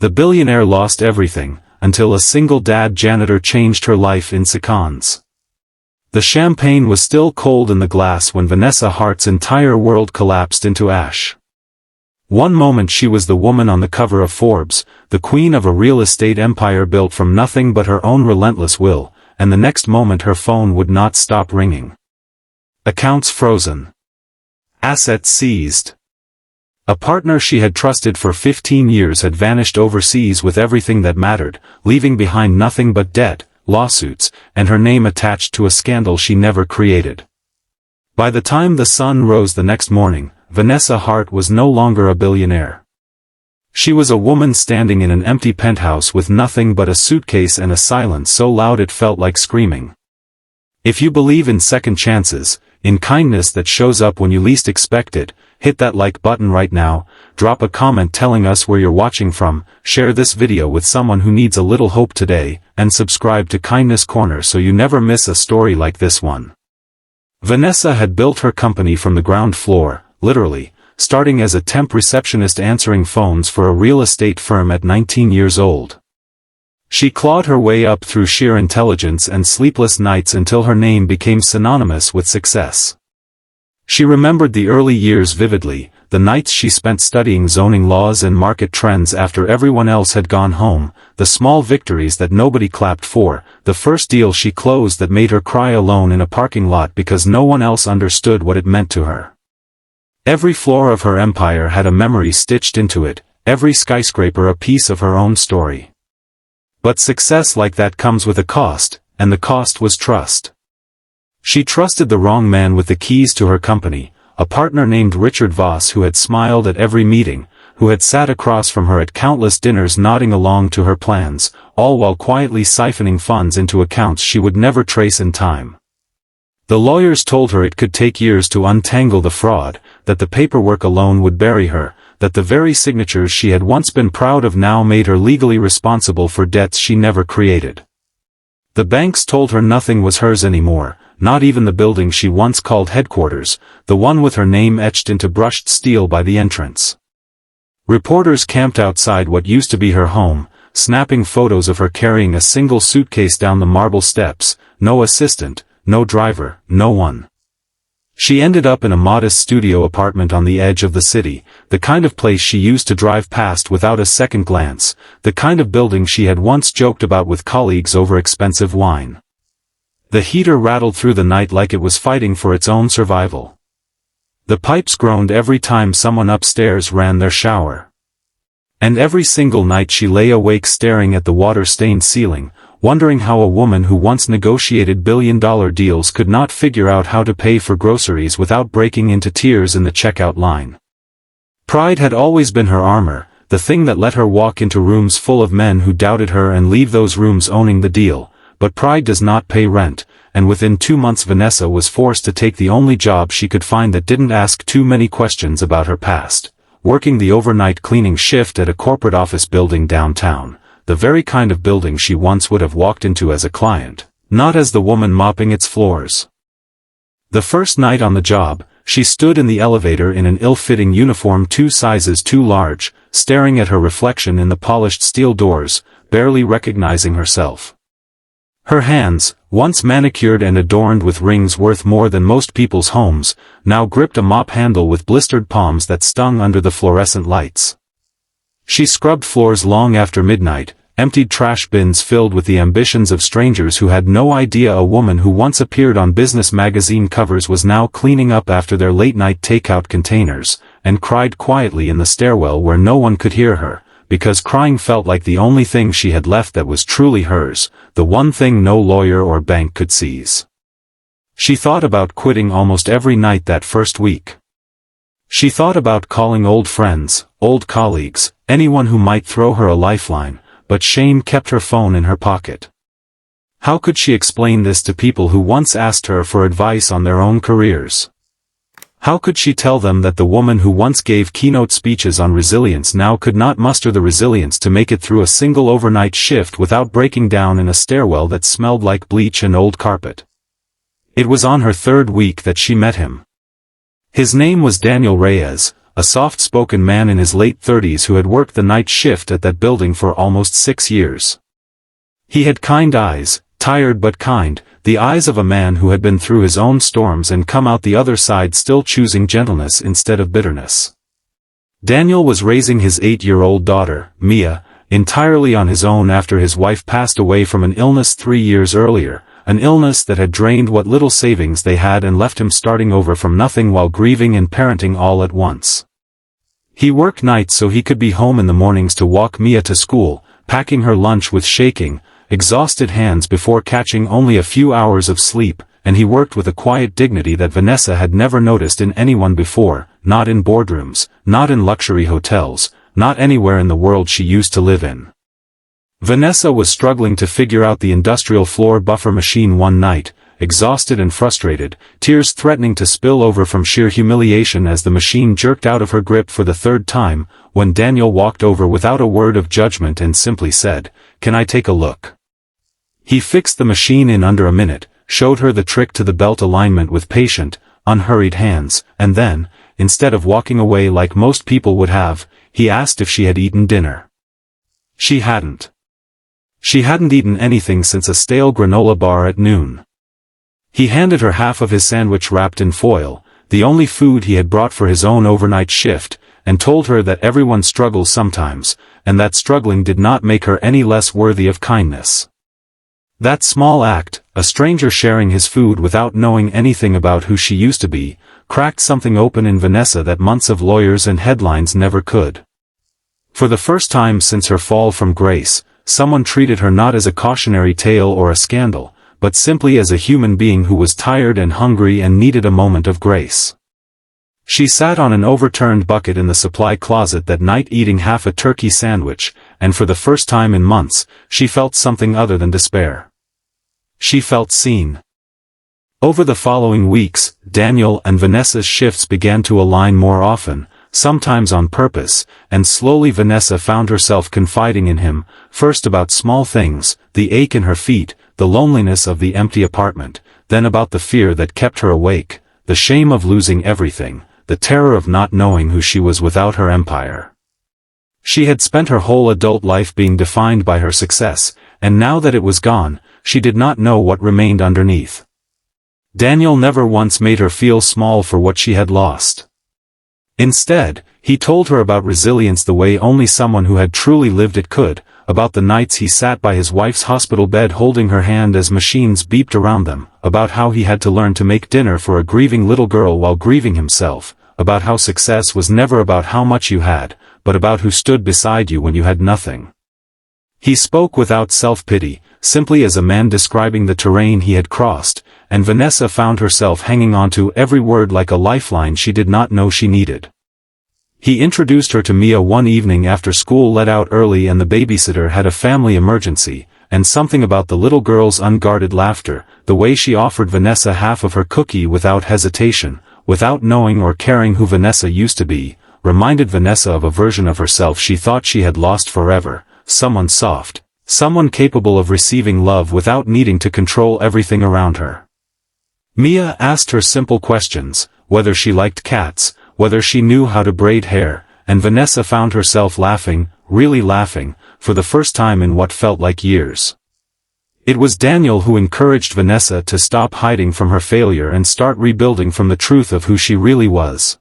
The billionaire lost everything, until a single dad janitor changed her life in seconds. The champagne was still cold in the glass when Vanessa Hart's entire world collapsed into ash. One moment she was the woman on the cover of Forbes, the queen of a real estate empire built from nothing but her own relentless will, and the next moment her phone would not stop ringing. Accounts frozen. Assets seized. A partner she had trusted for 15 years had vanished overseas with everything that mattered, leaving behind nothing but debt, lawsuits, and her name attached to a scandal she never created. By the time the sun rose the next morning, Vanessa Hart was no longer a billionaire. She was a woman standing in an empty penthouse with nothing but a suitcase and a silence so loud it felt like screaming. If you believe in second chances, in kindness that shows up when you least expect it, hit that like button right now, drop a comment telling us where you're watching from, share this video with someone who needs a little hope today, and subscribe to Kindness Corner so you never miss a story like this one. Vanessa had built her company from the ground floor, literally, starting as a temp receptionist answering phones for a real estate firm at 19 years old. She clawed her way up through sheer intelligence and sleepless nights until her name became synonymous with success. She remembered the early years vividly, the nights she spent studying zoning laws and market trends after everyone else had gone home, the small victories that nobody clapped for, the first deal she closed that made her cry alone in a parking lot because no one else understood what it meant to her. Every floor of her empire had a memory stitched into it, every skyscraper a piece of her own story. But success like that comes with a cost, and the cost was trust. She trusted the wrong man with the keys to her company, a partner named Richard Voss who had smiled at every meeting, who had sat across from her at countless dinners nodding along to her plans, all while quietly siphoning funds into accounts she would never trace in time. The lawyers told her it could take years to untangle the fraud, that the paperwork alone would bury her, that the very signatures she had once been proud of now made her legally responsible for debts she never created. The banks told her nothing was hers anymore, not even the building she once called headquarters, the one with her name etched into brushed steel by the entrance. Reporters camped outside what used to be her home, snapping photos of her carrying a single suitcase down the marble steps, no assistant, no driver, no one. She ended up in a modest studio apartment on the edge of the city, the kind of place she used to drive past without a second glance, the kind of building she had once joked about with colleagues over expensive wine. The heater rattled through the night like it was fighting for its own survival. The pipes groaned every time someone upstairs ran their shower. And every single night she lay awake staring at the water-stained ceiling, wondering how a woman who once negotiated billion-dollar deals could not figure out how to pay for groceries without breaking into tears in the checkout line. Pride had always been her armor, the thing that let her walk into rooms full of men who doubted her and leave those rooms owning the deal, but pride does not pay rent, and within 2 months Vanessa was forced to take the only job she could find that didn't ask too many questions about her past, working the overnight cleaning shift at a corporate office building downtown. The very kind of building she once would have walked into as a client, not as the woman mopping its floors. The first night on the job, she stood in the elevator in an ill-fitting uniform 2 sizes too large, staring at her reflection in the polished steel doors, barely recognizing herself. Her hands, once manicured and adorned with rings worth more than most people's homes, now gripped a mop handle with blistered palms that stung under the fluorescent lights. She scrubbed floors long after midnight, emptied trash bins filled with the ambitions of strangers who had no idea a woman who once appeared on business magazine covers was now cleaning up after their late-night takeout containers, and cried quietly in the stairwell where no one could hear her, because crying felt like the only thing she had left that was truly hers, the one thing no lawyer or bank could seize. She thought about quitting almost every night that first week. She thought about calling old friends, old colleagues, anyone who might throw her a lifeline, but shame kept her phone in her pocket. How could she explain this to people who once asked her for advice on their own careers? How could she tell them that the woman who once gave keynote speeches on resilience now could not muster the resilience to make it through a single overnight shift without breaking down in a stairwell that smelled like bleach and old carpet? It was on her 3rd week that she met him. His name was Daniel Reyes, a soft-spoken man in his late 30s who had worked the night shift at that building for almost 6 years. He had kind eyes, tired but kind, the eyes of a man who had been through his own storms and come out the other side still choosing gentleness instead of bitterness. Daniel was raising his 8-year-old daughter, Mia, entirely on his own after his wife passed away from an illness 3 years earlier, an illness that had drained what little savings they had and left him starting over from nothing while grieving and parenting all at once. He worked nights so he could be home in the mornings to walk Mia to school, packing her lunch with shaking, exhausted hands before catching only a few hours of sleep, and he worked with a quiet dignity that Vanessa had never noticed in anyone before, not in boardrooms, not in luxury hotels, not anywhere in the world she used to live in. Vanessa was struggling to figure out the industrial floor buffer machine one night, exhausted and frustrated, tears threatening to spill over from sheer humiliation as the machine jerked out of her grip for the 3rd time, when Daniel walked over without a word of judgment and simply said, "Can I take a look?" He fixed the machine in under a minute, showed her the trick to the belt alignment with patient, unhurried hands, and then, instead of walking away like most people would have, he asked if she had eaten dinner. She hadn't. She hadn't eaten anything since a stale granola bar at noon. He handed her half of his sandwich wrapped in foil, the only food he had brought for his own overnight shift, and told her that everyone struggles sometimes, and that struggling did not make her any less worthy of kindness. That small act, a stranger sharing his food without knowing anything about who she used to be, cracked something open in Vanessa that months of lawyers and headlines never could. For the first time since her fall from grace, someone treated her not as a cautionary tale or a scandal, but simply as a human being who was tired and hungry and needed a moment of grace. She sat on an overturned bucket in the supply closet that night eating half a turkey sandwich, and for the first time in months, she felt something other than despair. She felt seen. Over the following weeks, Daniel and Vanessa's shifts began to align more often, sometimes on purpose, and slowly Vanessa found herself confiding in him, first about small things, the ache in her feet, the loneliness of the empty apartment, then about the fear that kept her awake, the shame of losing everything, the terror of not knowing who she was without her empire. She had spent her whole adult life being defined by her success, and now that it was gone, she did not know what remained underneath. Daniel never once made her feel small for what she had lost. Instead, he told her about resilience the way only someone who had truly lived it could, about the nights he sat by his wife's hospital bed holding her hand as machines beeped around them, about how he had to learn to make dinner for a grieving little girl while grieving himself, about how success was never about how much you had, but about who stood beside you when you had nothing. He spoke without self-pity, simply as a man describing the terrain he had crossed, and Vanessa found herself hanging on to every word like a lifeline she did not know she needed. He introduced her to Mia one evening after school let out early and the babysitter had a family emergency, and something about the little girl's unguarded laughter, the way she offered Vanessa half of her cookie without hesitation, without knowing or caring who Vanessa used to be, reminded Vanessa of a version of herself she thought she had lost forever, someone soft, someone capable of receiving love without needing to control everything around her. Mia asked her simple questions, whether she liked cats, whether she knew how to braid hair, and Vanessa found herself laughing, really laughing, for the first time in what felt like years. It was Daniel who encouraged Vanessa to stop hiding from her failure and start rebuilding from the truth of who she really was.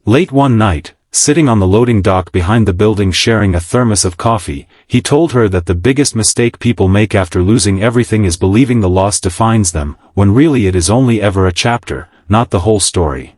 Late one night, sitting on the loading dock behind the building sharing a thermos of coffee, he told her that the biggest mistake people make after losing everything is believing the loss defines them, when really it is only ever a chapter, not the whole story.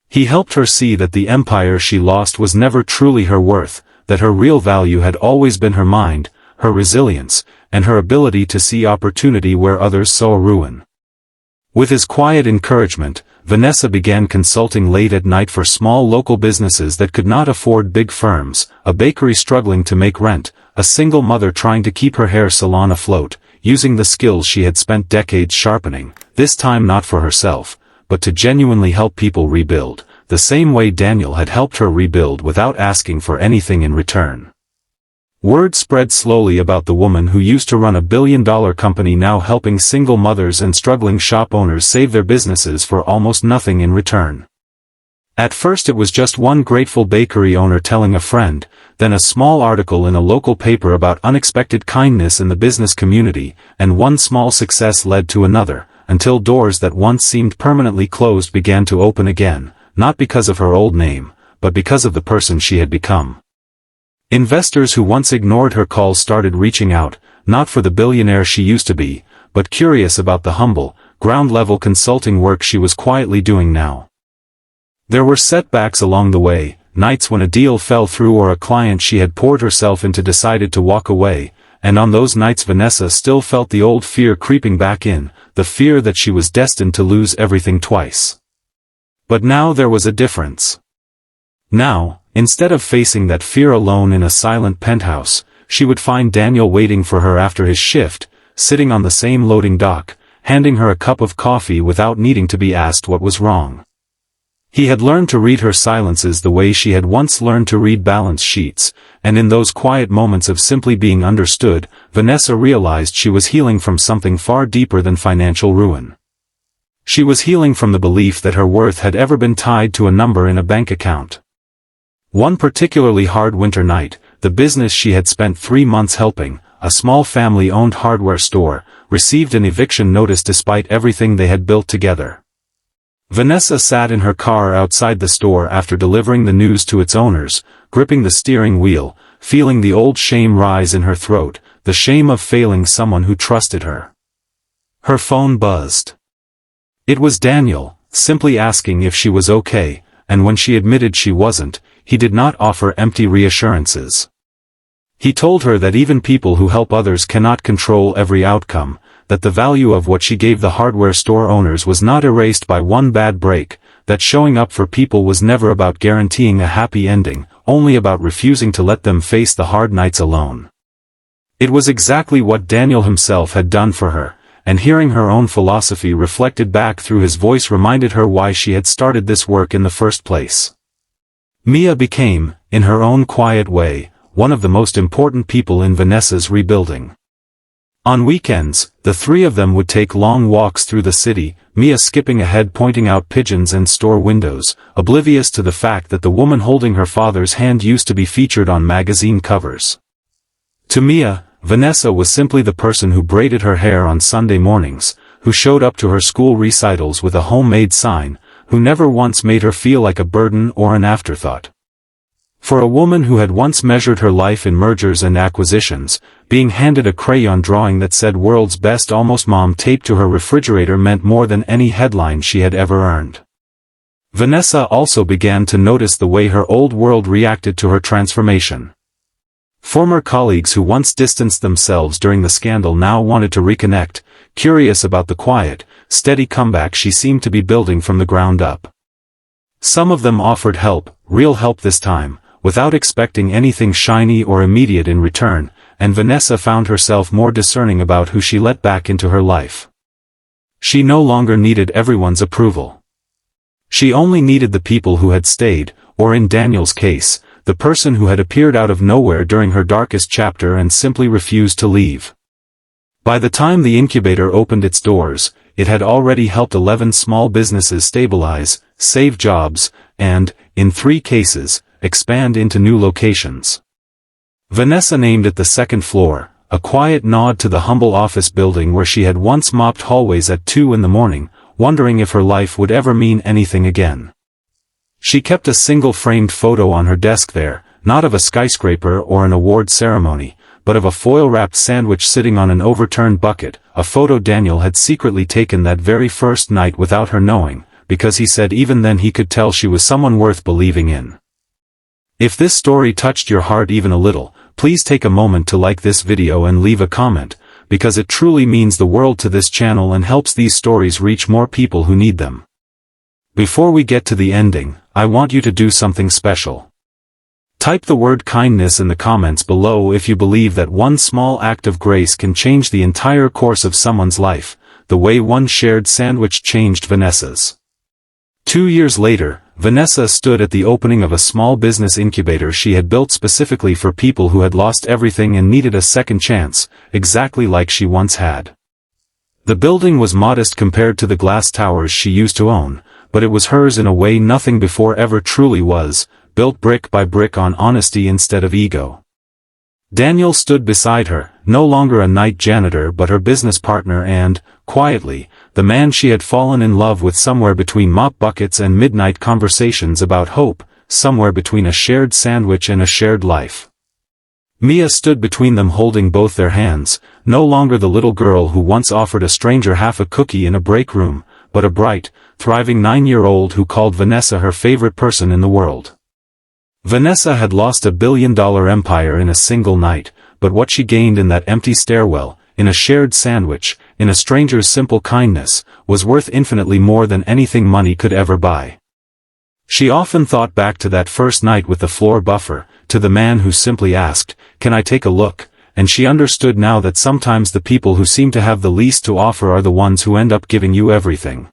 He helped her see that the empire she lost was never truly her worth, that her real value had always been her mind, her resilience, and her ability to see opportunity where others saw ruin. With his quiet encouragement, Vanessa began consulting late at night for small local businesses that could not afford big firms, a bakery struggling to make rent, a single mother trying to keep her hair salon afloat, using the skills she had spent decades sharpening, this time not for herself, but to genuinely help people rebuild, the same way Daniel had helped her rebuild without asking for anything in return. Word spread slowly about the woman who used to run a billion-dollar company now helping single mothers and struggling shop owners save their businesses for almost nothing in return. At first it was just one grateful bakery owner telling a friend, then a small article in a local paper about unexpected kindness in the business community, and one small success led to another, until doors that once seemed permanently closed began to open again, not because of her old name, but because of the person she had become. Investors who once ignored her calls started reaching out, not for the billionaire she used to be, but curious about the humble, ground-level consulting work she was quietly doing now. There were setbacks along the way, nights when a deal fell through or a client she had poured herself into decided to walk away, and on those nights Vanessa still felt the old fear creeping back in, the fear that she was destined to lose everything twice. But now there was a difference. Now, instead of facing that fear alone in a silent penthouse, she would find Daniel waiting for her after his shift, sitting on the same loading dock, handing her a cup of coffee without needing to be asked what was wrong. He had learned to read her silences the way she had once learned to read balance sheets, and in those quiet moments of simply being understood, Vanessa realized she was healing from something far deeper than financial ruin. She was healing from the belief that her worth had ever been tied to a number in a bank account. One particularly hard winter night, the business she had spent 3 months helping, a small family-owned hardware store, received an eviction notice despite everything they had built together. Vanessa sat in her car outside the store after delivering the news to its owners, gripping the steering wheel, feeling the old shame rise in her throat, the shame of failing someone who trusted her. Her phone buzzed. It was Daniel, simply asking if she was okay, and when she admitted she wasn't, he did not offer empty reassurances. He told her that even people who help others cannot control every outcome, that the value of what she gave the hardware store owners was not erased by one bad break, that showing up for people was never about guaranteeing a happy ending, only about refusing to let them face the hard nights alone. It was exactly what Daniel himself had done for her, and hearing her own philosophy reflected back through his voice reminded her why she had started this work in the first place. Mia became, in her own quiet way, one of the most important people in Vanessa's rebuilding. On weekends, the three of them would take long walks through the city, Mia skipping ahead pointing out pigeons and store windows, oblivious to the fact that the woman holding her father's hand used to be featured on magazine covers. To Mia, Vanessa was simply the person who braided her hair on Sunday mornings, who showed up to her school recitals with a homemade sign, who never once made her feel like a burden or an afterthought. For a woman who had once measured her life in mergers and acquisitions, being handed a crayon drawing that said "World's Best Almost Mom" taped to her refrigerator meant more than any headline she had ever earned. Vanessa also began to notice the way her old world reacted to her transformation. Former colleagues who once distanced themselves during the scandal now wanted to reconnect, curious about the quiet, steady comeback she seemed to be building from the ground up. Some of them offered help, real help this time, without expecting anything shiny or immediate in return, and Vanessa found herself more discerning about who she let back into her life. She no longer needed everyone's approval. She only needed the people who had stayed, or in Daniel's case, the person who had appeared out of nowhere during her darkest chapter and simply refused to leave. By the time the incubator opened its doors, it had already helped 11 small businesses stabilize, save jobs, and, in 3 cases, expand into new locations. Vanessa named it the second floor, a quiet nod to the humble office building where she had once mopped hallways at 2 in the morning, wondering if her life would ever mean anything again. She kept a single framed photo on her desk there, not of a skyscraper or an award ceremony, but of a foil-wrapped sandwich sitting on an overturned bucket, a photo Daniel had secretly taken that very first night without her knowing, because he said even then he could tell she was someone worth believing in. If this story touched your heart even a little, please take a moment to like this video and leave a comment, because it truly means the world to this channel and helps these stories reach more people who need them. Before we get to the ending, I want you to do something special. Type the word kindness in the comments below if you believe that one small act of grace can change the entire course of someone's life, the way one shared sandwich changed Vanessa's. 2 years later, Vanessa stood at the opening of a small business incubator she had built specifically for people who had lost everything and needed a second chance, exactly like she once had. The building was modest compared to the glass towers she used to own, but it was hers in a way nothing before ever truly was, built brick by brick on honesty instead of ego. Daniel stood beside her, no longer a night janitor but her business partner and, quietly, the man she had fallen in love with, somewhere between mop buckets and midnight conversations about hope, somewhere between a shared sandwich and a shared life. Mia stood between them holding both their hands, no longer the little girl who once offered a stranger half a cookie in a break room, but a bright, thriving 9-year-old who called Vanessa her favorite person in the world. Vanessa had lost $1 billion empire in a single night, but what she gained in that empty stairwell, in a shared sandwich, in a stranger's simple kindness, was worth infinitely more than anything money could ever buy. She often thought back to that first night with the floor buffer, to the man who simply asked, "Can I take a look?" And she understood now that sometimes the people who seem to have the least to offer are the ones who end up giving you everything.